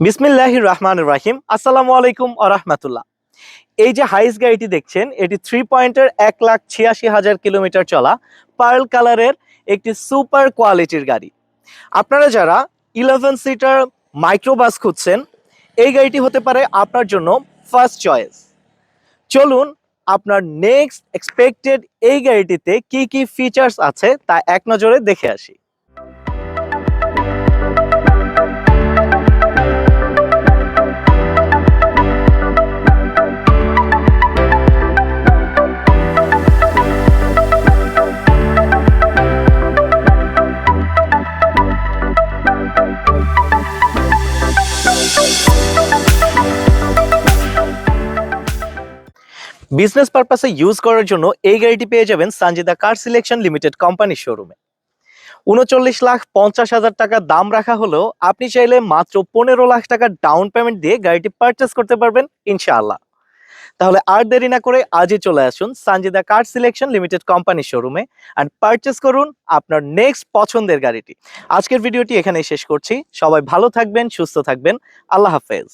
বিসমিল্লাহির রহমানির রহিম। আসসালামু আলাইকুম ওয়া রাহমাতুল্লাহ। এই যে হাইস গাড়িটি দেখছেন, এটি 3 পয়েন্টের 1,86,000 কিলোমিটার চলা পার্ল কালারের একটি সুপার কোয়ালিটির গাড়ি। আপনারা যারা 11 সিটার মাইক্রোবাস খুঁজছেন, এই গাড়িটি হতে পারে আপনার জন্য ফার্স্ট চয়েস। চলুন আপনার নেক্সট এক্সপেক্টেড এই গাড়িটিতে কি কি ফিচার্স আছে তা এক নজরে দেখে আসি। বিজনেস পারপাসে ইউজ করার জন্য এই গাড়িটি পেয়ে যাবেন সানজিদা কার সিলেকশন লিমিটেড কোম্পানির শোরুমে। 39,50,000 টাকা দাম রাখা হলেও আপনি চাইলে মাত্র 15 লাখ টাকা ডাউন পেমেন্ট দিয়ে গাড়িটি পারচেস করতে পারবেন ইনশাআল্লাহ। তাহলে আর দেরি না করে আজই চলে আসুন সানজিদা কার সিলেকশন লিমিটেড কোম্পানির শোরুমে আর পারচেস করুন আপনার নেক্সট পছন্দের গাড়িটি। আজকের ভিডিওটি এখানেই শেষ করছি। সবাই ভালো থাকবেন, সুস্থ থাকবেন। আল্লাহ হাফেজ।